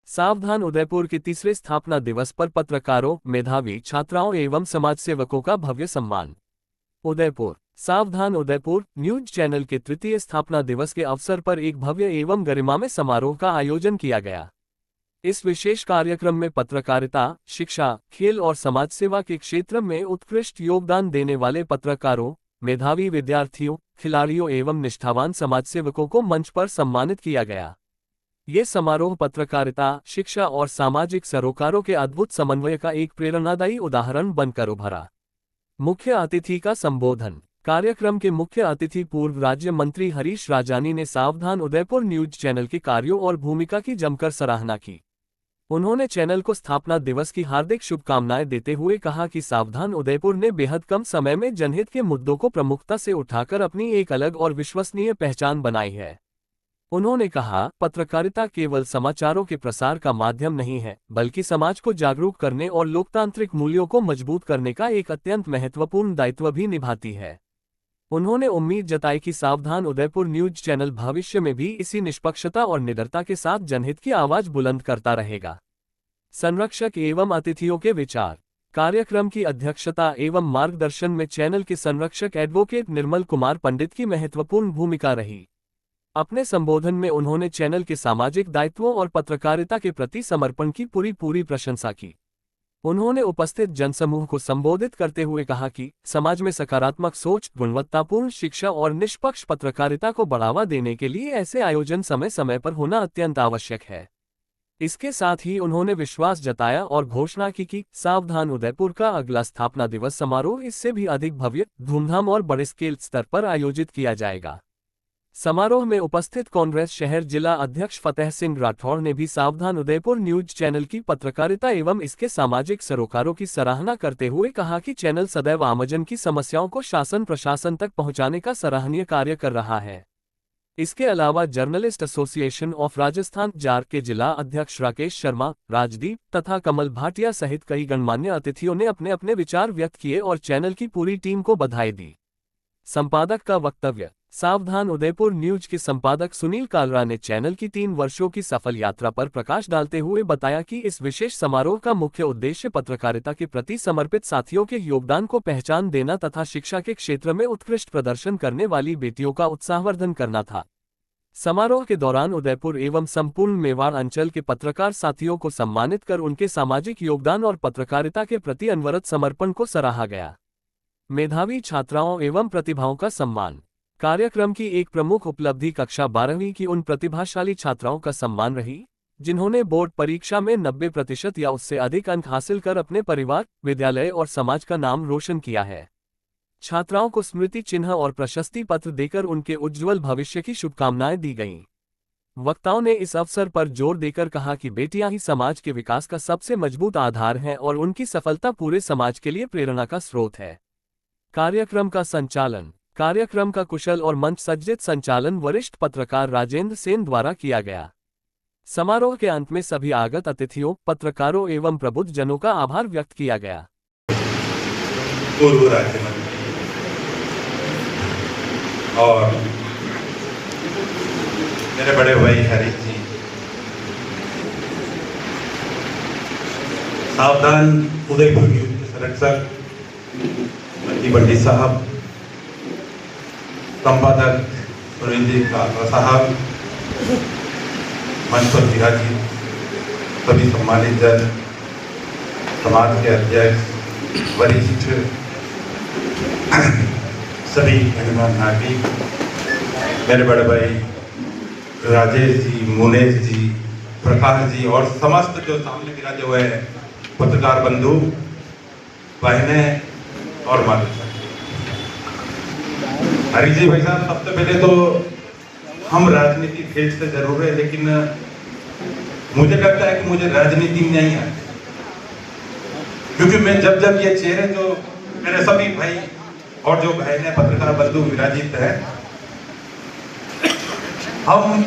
सावधान उदयपुर के तीसरे स्थापना दिवस पर पत्रकारों, मेधावी छात्राओं एवं समाजसेवकों का भव्य सम्मान। उदयपुर। सावधान उदयपुर न्यूज चैनल के तृतीय स्थापना दिवस के अवसर पर एक भव्य एवं गरिमामय समारोह का आयोजन किया गया। इस विशेष कार्यक्रम में पत्रकारिता, शिक्षा, खेल और समाज सेवा के क्षेत्र में उत्कृष्ट योगदान देने वाले पत्रकारों, मेधावी विद्यार्थियों, खिलाड़ियों एवं निष्ठावान समाजसेवकों को मंच पर सम्मानित किया गया। ये समारोह पत्रकारिता, शिक्षा और सामाजिक सरोकारों के अद्भुत समन्वय का एक प्रेरणादायी उदाहरण बनकर उभरा। मुख्य अतिथि का संबोधन। कार्यक्रम के मुख्य अतिथि पूर्व राज्य मंत्री हरीश राजानी ने सावधान उदयपुर न्यूज चैनल के कार्यों और भूमिका की जमकर सराहना की। उन्होंने चैनल को स्थापना दिवस की हार्दिक शुभकामनाएं देते हुए कहा कि सावधान उदयपुर ने बेहद कम समय में जनहित के मुद्दों को प्रमुखता से उठाकर अपनी एक अलग और विश्वसनीय पहचान बनाई है। उन्होंने कहा, पत्रकारिता केवल समाचारों के प्रसार का माध्यम नहीं है, बल्कि समाज को जागरूक करने और लोकतांत्रिक मूल्यों को मजबूत करने का एक अत्यंत महत्वपूर्ण दायित्व भी निभाती है। उन्होंने उम्मीद जताई कि सावधान उदयपुर न्यूज चैनल भविष्य में भी इसी निष्पक्षता और निडरता के साथ जनहित की आवाज बुलंद करता रहेगा। संरक्षक एवं अतिथियों के विचार। कार्यक्रम की अध्यक्षता एवं मार्गदर्शन में चैनल के संरक्षक एडवोकेट निर्मल कुमार पंडित की महत्वपूर्ण भूमिका रही। अपने संबोधन में उन्होंने चैनल के सामाजिक दायित्वों और पत्रकारिता के प्रति समर्पण की पूरी प्रशंसा की। उन्होंने उपस्थित जनसमूह को संबोधित करते हुए कहा कि समाज में सकारात्मक सोच, गुणवत्तापूर्ण शिक्षा और निष्पक्ष पत्रकारिता को बढ़ावा देने के लिए ऐसे आयोजन समय समय पर होना अत्यंत आवश्यक है। इसके साथ ही उन्होंने विश्वास जताया और घोषणा की कि सावधान उदयपुर का अगला स्थापना दिवस समारोह इससे भी अधिक भव्य, धूमधाम और बड़े स्केल स्तर पर आयोजित किया जाएगा। समारोह में उपस्थित कांग्रेस शहर जिला अध्यक्ष फतेह सिंह राठौड़ ने भी सावधान उदयपुर न्यूज चैनल की पत्रकारिता एवं इसके सामाजिक सरोकारों की सराहना करते हुए कहा कि चैनल सदैव आमजन की समस्याओं को शासन प्रशासन तक पहुंचाने का सराहनीय कार्य कर रहा है। इसके अलावा journalist association of Rajasthan jar के जिला अध्यक्ष राकेश शर्मा, राजदीप तथा कमल भाटिया सहित कई गणमान्य अतिथियों ने अपने अपने विचार व्यक्त किए और चैनल की पूरी टीम को बधाई दी। संपादक का वक्तव्य। सावधान उदयपुर न्यूज के संपादक सुनील कालरा ने चैनल की 3 वर्षों की सफल यात्रा पर प्रकाश डालते हुए बताया कि इस विशेष समारोह का मुख्य उद्देश्य पत्रकारिता के प्रति समर्पित साथियों के योगदान को पहचान देना तथा शिक्षा के क्षेत्र में उत्कृष्ट प्रदर्शन करने वाली बेटियों का उत्साहवर्धन करना था। समारोह के दौरान उदयपुर एवं संपूर्ण मेवाड़ अंचल के पत्रकार साथियों को सम्मानित कर उनके सामाजिक योगदान और पत्रकारिता के प्रति अनवरत समर्पण को सराहा गया। मेधावी छात्राओं एवं प्रतिभाओं का सम्मान। कार्यक्रम की एक प्रमुख उपलब्धि कक्षा 12वीं की उन प्रतिभाशाली छात्राओं का सम्मान रही, जिन्होंने बोर्ड परीक्षा में 90% या उससे अधिक अंक हासिल कर अपने परिवार, विद्यालय और समाज का नाम रोशन किया है। छात्राओं को स्मृति चिन्ह और प्रशस्ति पत्र देकर उनके उज्ज्वल भविष्य की शुभकामनाएं दी गईं। वक्ताओं ने इस अवसर पर जोर देकर कहा कि बेटियां ही समाज के विकास का सबसे मजबूत आधार हैं और उनकी सफलता पूरे समाज के लिए प्रेरणा का स्रोत है। कार्यक्रम का संचालन। कार्यक्रम का कुशल और मंच सज्जित संचालन वरिष्ठ पत्रकार राजेंद्र सेन द्वारा किया गया। समारोह के अंत में सभी आगत अतिथियों, पत्रकारों एवं प्रबुद्ध जनों का आभार व्यक्त किया गया। पूर्व राज्य मंत्री और मेरे बड़े भाई हरीश जी, सावधान उदयपुर न्यूज के संरक्षक मंत्री पंडित साहब, संपादक सुरेंद्र कालरा साहब, मंच पर विराजित सभी सम्मानित जन, समाज के अध्यक्ष, वरिष्ठ सभी गणमान्य नागरिक, मेरे बड़े भाई राजेश जी, मुनेश जी, प्रकाश जी और समस्त जो सामने विराजे हुए हैं पत्रकार बंधु, बहनें और माता। हरी जी भाई साहब, सबसे पहले तो हम राजनीति खेल से जरूर है, लेकिन मुझे लगता है कि मुझे राजनीति नहीं आती, क्योंकि मैं जब ये चेहरे जो मेरे सभी भाई और जो बहनें पत्रकार बंधु विराजित है, हम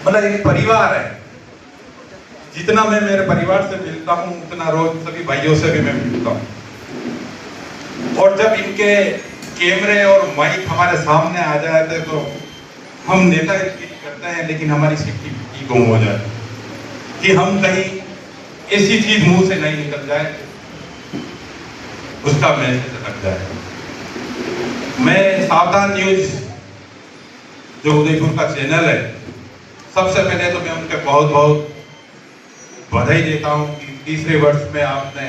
मतलब एक परिवार है। जितना मैं मेरे परिवार से मिलता हूँ उतना रोज सभी भाइयों से भी मैं मिलता हूँ, और जब इनके कैमरे और माइक हमारे सामने आ जाते तो हम नेता करते हैं, लेकिन हमारी सेफ्टी गुम हो जाती है। कि हम कहीं ऐसी चीज मुंह से नहीं निकल जाए, उसका मैसेज लग जाए। मैं सावधान न्यूज जो उदयपुर का चैनल है, सबसे पहले तो मैं उनके बहुत बहुत बधाई देता हूं कि तीसरे वर्ष में आपने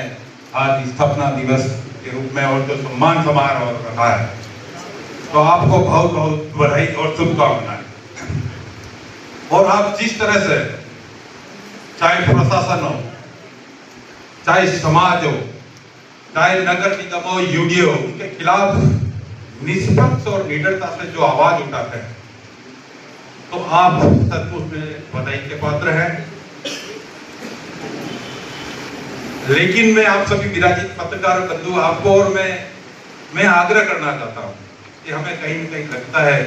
आज स्थापना दिवस के रूप में और जो सम्मान समारोह रखा है, तो आपको बहुत बहुत बधाई और शुभकामनाएं। और आप जिस तरह से, चाहे प्रशासन हो, चाहे समाज हो, चाहे नगर निगम हो, यूडीए हो, उनके खिलाफ निष्पक्ष और निडरता से जो आवाज उठाते हैं, तो आप सचमुच में बधाई के पात्र हैं। लेकिन मैं आप सभी विराजित पत्रकार बंधु, आपको और मैं आग्रह करना चाहता हूं कि हमें कहीं न कहीं लगता है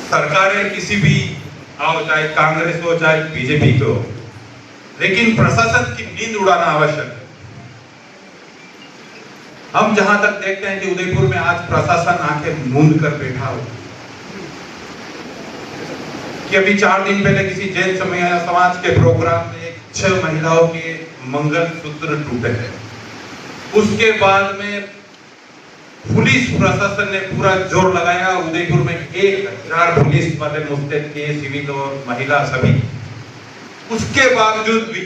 सरकारें किसी भी आओ, चाहे कांग्रेस हो चाहे बीजेपी को, लेकिन प्रशासन की नींद उड़ाना आवश्यक है। हम जहां तक देखते हैं कि उदयपुर में आज प्रशासन आंखें मूंद कर बैठा हो, कि अभी 4 दिन पहले किसी जैन समाज के प्रोग्राम में 6 महिलाओं के मंगलसूत्र टूटे हैं। उसके बाद में पुलिस प्रशासन ने पूरा जोर लगाया, उदयपुर में 1000 पुलिस वाले मुस्तैद किए, सिविल और महिला सभी। उसके बावजूद भी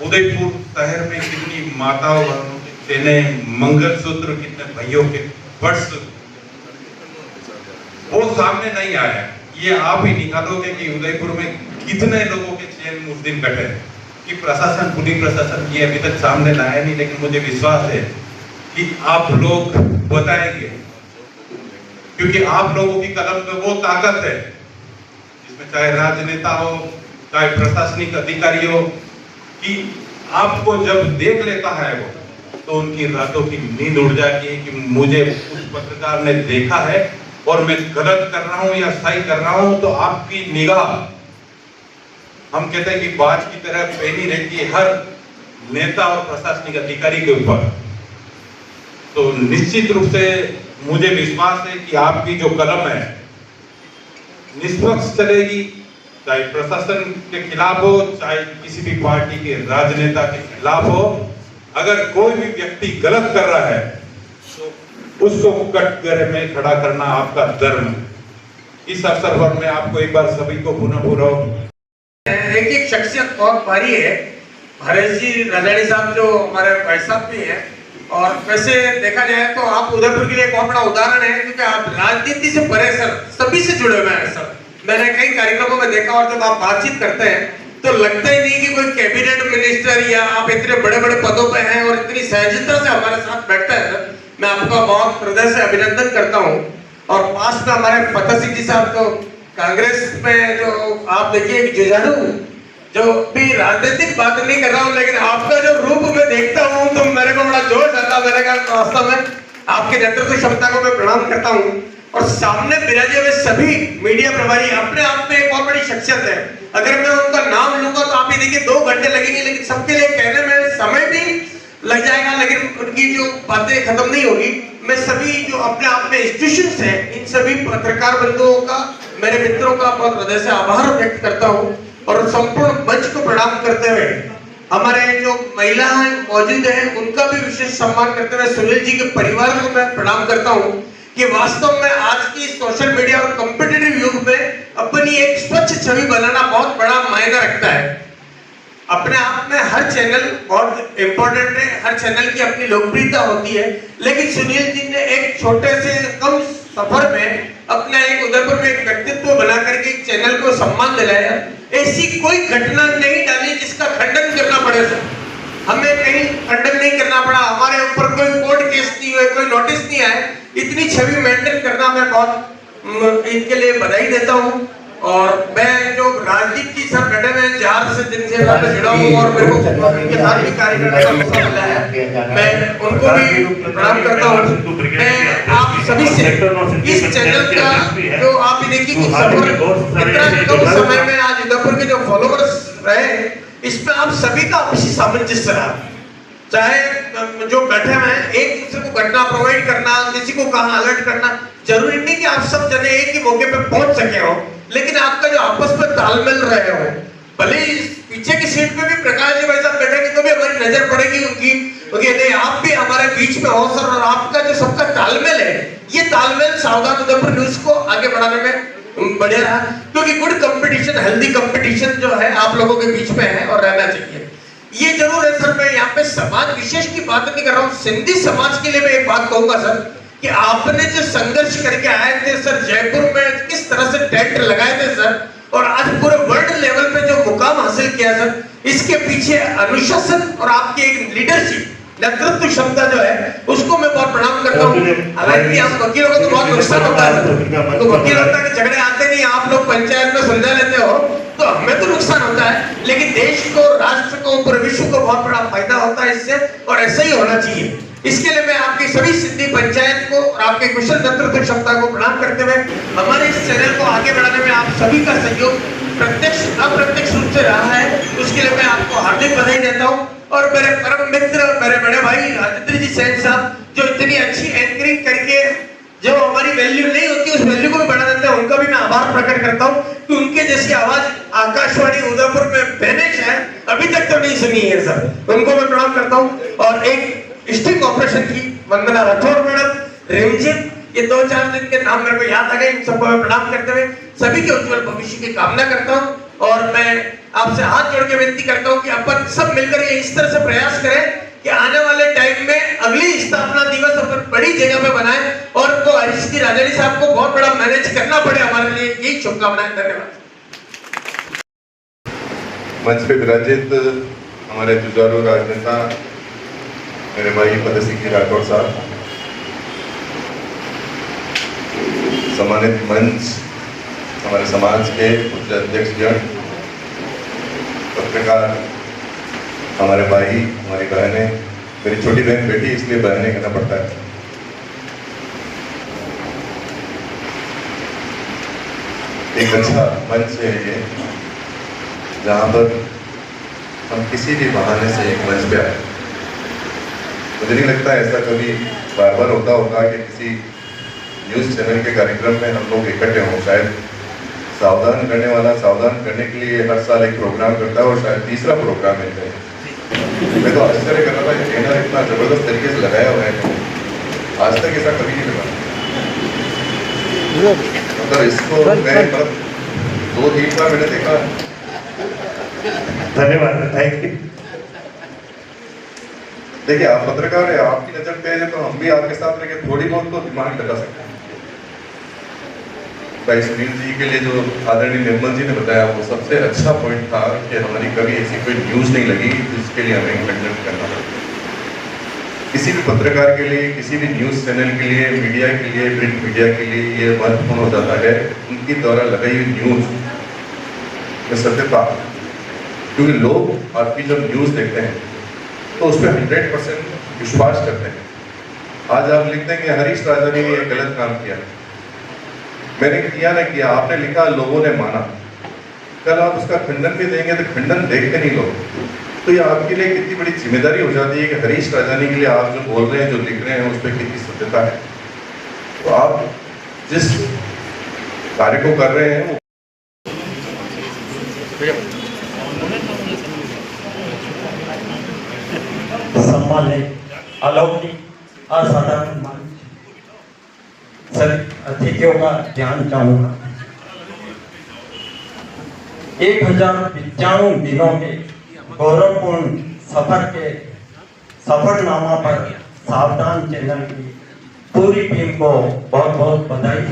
उदयपुर शहर में कितनी माताओं बहनों के चेने, मंगलसूत्र, कितने भाइयों के पर्स, वो सामने नहीं आया। ये आप ही निकालोगे कि उदयपुर में कितने लोगों के चेन उस दिन कटे, कि प्रशासन, पुलिस प्रशासन ये अभी तक सामने लाया नहीं। लेकिन मुझे विश्वास है कि आप लोग बताएंगे, क्योंकि आप लोगों की कलम में वो ताकत है जिसमें चाहे राजनेता हो, चाहे प्रशासनिक अधिकारी हो, कि आपको जब देख लेता है वो, तो उनकी रातों की नींद उड़ जाती है कि मुझे उस पत्रकार ने देखा है और मैं गलत कर रहा हूं या सही कर रहा हूं। तो आपकी निगाह, हम कहते हैं कि बाज की तरह पैनी रहती है हर नेता और प्रशासनिक अधिकारी के ऊपर। तो निश्चित रूप से मुझे विश्वास है कि आपकी जो कलम है निष्पक्ष चलेगी, चाहे प्रशासन के खिलाफ हो, चाहे किसी भी पार्टी के राजनेता के खिलाफ हो। अगर कोई भी व्यक्ति गलत कर रहा है तो उसको कटघरे में खड़ा करना आपका धर्म है। इस अवसर पर मैं आपको एक बार सभी को पुनः एक शख्सियत बहुत भारी है, हरेश जी राजानी साहब जो हमारे भाई साहब भी हैं। और वैसे देखा जाए तो आप उदयपुर के लिए एक बहुत बड़ा उदाहरण है, क्योंकि आप राजनीति से परे सर सभी से जुड़े हुए हैं सर। मैंने कई कार्यक्रमों में देखा, और जब आप बातचीत करते हैं तो लगता ही नहीं कि कोई कैबिनेट मिनिस्टर या आप इतने बड़े बड़े पदों पे हैं और इतनी सहजता से हमारे साथ बैठता है सर। मैं आपका बहुत हृदय से अभिनंदन करता हूँ। और पास में हमारे फतेह सिंह जी साहब तो कांग्रेस में, जो आप देखिए जुझारू, जो भी राजनीतिक बात नहीं कर रहा हूँ, लेकिन आपका जो रूप मैं देखता हूँ तो मेरे को बड़ा जोश आता है। मैंने कहा वास्तव में आपके नेतृत्व क्षमता को मैं प्रणाम करता हूँ। और सामने विराजे हुए सभी मीडिया प्रभारी अपने आप में एक बहुत बड़ी शख्सियत है। अगर मैं उनका नाम लूंगा तो आप ये देखिए 2 घंटे लगेंगे, लेकिन सबके लिए कहने में समय भी लग जाएगा, लेकिन उनकी जो बातें खत्म नहीं होगी। मैं सभी जो अपने आप में इंस्टीट्यूशंस हैं, इन सभी पत्रकार बंधुओं का, मेरे मित्रों का बहुत हृदय से आभार व्यक्त करता हूँ। और संपूर्ण मंच को प्रणाम करते हुए हमारे जो महिलाएं मौजूद हैं उनका भी विशेष सम्मान करते हुए सुनील जी के परिवार को मैं प्रणाम करता हूँ, कि वास्तव में आज की सोशल मीडिया और कॉम्पिटिटिव युग में अपनी एक स्वच्छ छवि बनाना बहुत बड़ा मायना रखता है। अपने आप में हर चैनल बहुत इंपॉर्टेंट है, हर चैनल की अपनी लोकप्रियता होती है, लेकिन सुनील जी ने एक छोटे से कम सफर में अपना एक उदयपुर में एक व्यक्तित्व बना करके एक चैनल को सम्मान दिलाया। ऐसी कोई घटना नहीं डाली जिसका खंडन करना पड़े सर। हमें कहीं खंडन नहीं करना पड़ा, हमारे ऊपर कोई कोर्ट केस नहीं हुए, कोई नोटिस नहीं आए। इतनी छवि मेंटेन करना मैं बहुत इनके लिए बधाई देता हूँ। और मैं जो राजनीति सर बैठे हुए 4 से दिन से मैं जुड़ा हूँ और मेरे को उनके साथ भी कार्य करने का मौका मिला है, मैं उनको भी प्रणाम करता हूँ। मैं आप सभी से इस चैनल का जो आप देखिए कि इतना कम समय में आज उदयपुर के जो फॉलोअर्स रहे, इसमें आप सभी का आपसी सामंजस्य रहा। चाहे जो बैठे हुए हैं एक दूसरे को घटना प्रोवाइड करना, किसी को कहाँ अलर्ट करना, जरूरी नहीं कि आप सब जने एक ही मौके पे पहुंच सके हो, लेकिन आपका जो आपस में तालमेल रहे हो, भले पीछे की सीट पे भी प्रकाश जी भाई साहब बैठेंगे तो भी हमारी नजर पड़ेगी उनकी, क्योंकि नहीं आप भी हमारे बीच में हो सर, और आपका जो सबका तालमेल है, ये तालमेल सावधान उदयपुर न्यूज को आगे बढ़ाने में बढ़े रहा, क्योंकि गुड कंपटीशन, हेल्दी कंपटीशन जो है आप लोगों के बीच में है और रहना चाहिए। ये जरूर है सर, मैं यहाँ पे समाज विशेष की बात नहीं कर रहा हूँ, सिंधी समाज के लिए मैं एक बात कहूंगा सर कि आपने जो संघर्ष करके आए थे सर जयपुर में, किस तरह से टेंट लगाए थे सर, और आज पूरे वर्ल्ड लेवल पे जो मुकाम हासिल किया सर, इसके पीछे अनुशासन और आपकी एक लीडरशिप, नेतृत्व क्षमता जो है उसको मैं बहुत प्रणाम करता हूँ। हालांकि आप वकीलों को तो बहुत नुकसान होता है सर, तो वकील होता है कि झगड़े आते नहीं, आप लोग पंचायत में सुलझा लेते हो तो हमें तो नुकसान होता है, लेकिन देश को, राष्ट्र को, पूरे विश्व को बहुत बड़ा फायदा होता है इससे, और ऐसा ही होना चाहिए। इसके लिए मैं आपकी सभी सिंधी पंचायत को और आपके कुशल नेतृत्व क्षमता को प्रणाम करते हुए हमारे इस चैनल को आगे बढ़ाने में आप सभी का सहयोग प्रत्यक्ष अप्रत्यक्ष रूप से रहा है, उसके लिए मैं आपको हार्दिक बधाई देता हूं। और मेरे परम मित्र, मेरे बड़े भाई राजेंद्र जी सैन साहब, जो इतनी अच्छी एंकरिंग करके जो हमारी वैल्यू नहीं होती उस वैल्यू को भी बढ़ा देते हैं, उनका भी मैं आभार प्रकट करता हूं कि उनके जैसी आवाज आकाशवाणी उदयपुर में बेनिश है, अभी तक तो नहीं सुनी है सर, उनको मैं प्रणाम करता हूं। और एक स्टिंग ऑपरेशन की वंदना राठौर मैडम, रिमझिम, ये 2-4 दिन के नाम मेरे को याद आ गए, इन सबको मैं प्रणाम करते हुए सभी के उज्जवल भविष्य की कामना करता हूं। और मैं आपसे हाथ जोड़ के विनती करता हूं कि अपन सब मिलकर ये इस तरह से प्रयास करें कि आने वाले टाइम में अगली स्थापना दिवस अपन बड़ी जगह पे बनाएं, और तो हरीश जी राजानी साहब को बहुत बड़ा मैनेज करना पड़े हमारे लिए, यही शुभकामनाएं। धन्यवाद। मंच पे विराजित हमारे जुझारू राजनेता मेरे भाई फतेह सिंह जी राठौर साहब, सम्मानित मंच, हमारे समाज के उच्च अध्यक्ष जन, पत्रकार, हमारे भाई, हमारी बहनें, मेरी छोटी बहन बेटी इसलिए बहनें कहना पड़ता है, एक अच्छा मंच है ये जहाँ पर हम किसी भी बहाने से एक मंच पे आए। मुझे नहीं लगता ऐसा कभी बार बार होता होगा कि किसी न्यूज़ चैनल के कार्यक्रम में हम लोग इकट्ठे हों। शायद सावधान करने वाला सावधान करने के लिए हर साल एक प्रोग्राम करता है और शायद तीसरा प्रोग्राम है। मैं तो आश्चर्य कर रहा था कि ट्रेनर इतना जबरदस्त तरीके से लगाया हुआ है, आज तक ऐसा कभी नहीं लगा। मतलब इसको मैं 2-3 बार मैंने देखा। धन्यवाद, थैंक यू। देखिए आप पत्रकार है, आपकी नजर तेज है तो हम भी आपके साथ लेके थोड़ी बहुत तो दिमाग लगा सकते हैं। भाई सुनील जी के लिए जो आदरणीय निर्मल जी ने बताया वो सबसे अच्छा पॉइंट था कि हमारी कभी ऐसी कोई न्यूज नहीं लगी जिसके लिए हमें कंडक्ट करना पड़ा। किसी भी पत्रकार के लिए, किसी भी न्यूज चैनल के लिए, मीडिया के लिए, प्रिंट मीडिया के लिए ये महत्वपूर्ण हो जाता है उनकी द्वारा लगाई हुई न्यूज में सत्यता, क्योंकि लोग आपकी जब न्यूज देखते हैं तो उस पर 100% विश्वास करते हैं। आज आप लिखते हैं कि हरीश राजानी ने एक गलत काम किया, मैंने किया ना किया, आपने लिखा, लोगों ने माना। कल आप उसका खंडन भी देंगे तो खंडन देखते नहीं लोग, तो ये आपके लिए कितनी बड़ी जिम्मेदारी हो जाती है कि हरीश राजानी के लिए आप जो बोल रहे हैं, जो लिख रहे हैं, उस पर कितनी सत्यता है। तो आप जिस कार्य को कर रहे हैं वो सम्मानित अलौकिक असाधारण मंच, सभी अतिथियों का ध्यान चाहूंगा। 1095 दिनों के गौरवपूर्ण सफर के सफरनामा पर सावधान चैनल की पूरी टीम को बहुत बहुत बधाई।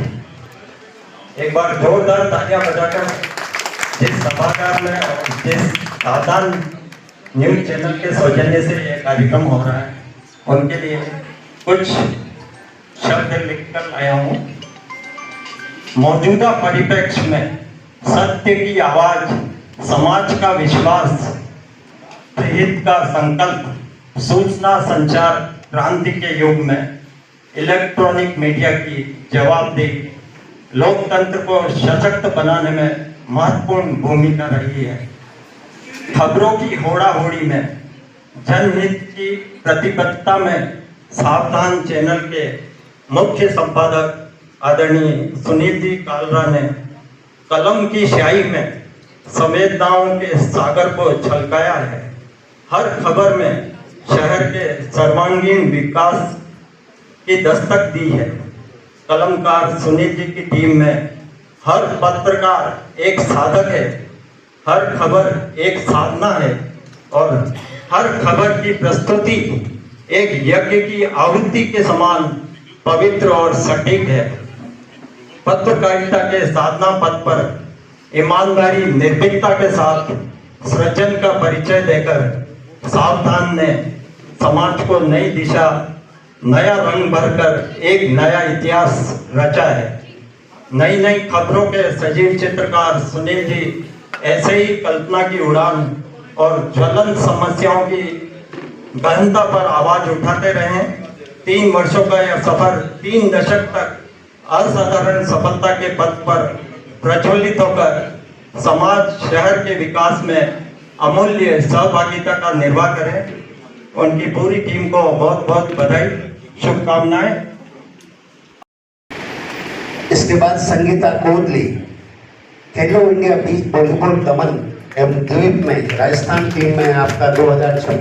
एक बार जोरदार तालियां बजाकर जिस सभागार में और जिस सावधान न्यूज चैनल के सौजन्य से यह कार्यक्रम हो रहा है उनके लिए कुछ शब्द लिखकर लाया हूँ। मौजूदा परिप्रेक्ष्य में सत्य की आवाज, समाज का विश्वास, हित का संकल्प, सूचना संचार क्रांति के युग में इलेक्ट्रॉनिक मीडिया की जवाबदेही लोकतंत्र को सशक्त बनाने में महत्वपूर्ण भूमिका रही है। खबरों की होड़ा-होड़ी में जनहित की प्रतिबद्धता में सावधान चैनल के मुख्य संपादक आदरणीय सुनील जी कालरा ने कलम की स्याही में संवेदनाओं के सागर को छलकाया है। हर खबर में शहर के सर्वांगीण विकास की दस्तक दी है। कलमकार सुनील जी की टीम में हर पत्रकार एक साधक है, हर खबर एक साधना है और हर खबर की प्रस्तुति एक यज्ञ की आहुति के समान पवित्र और सटीक है। पत्रकारिता के साधना पथ पर ईमानदारी निर्भीकता के साथ सृजन का परिचय देकर सावधान ने समाज को नई दिशा, नया रंग भरकर एक नया इतिहास रचा है। नई नई खबरों के सजीव चित्रकार सुनील जी ऐसे ही कल्पना की उड़ान और ज्वलंत समस्याओं की गहनता पर आवाज उठाते रहे। 3 वर्षों का यह सफर 3 दशक तक असाधारण सफलता के पथ पर प्रज्वलित होकर समाज शहर के विकास में अमूल्य सहभागिता का निर्वाह करे। उनकी पूरी टीम को बहुत बहुत बधाई, शुभकामनाएं। इसके बाद संगीता कोहली खेलो इंडिया बीच वॉलीबॉल दमन एवं द्वीप में राजस्थान टीम में आपका 2026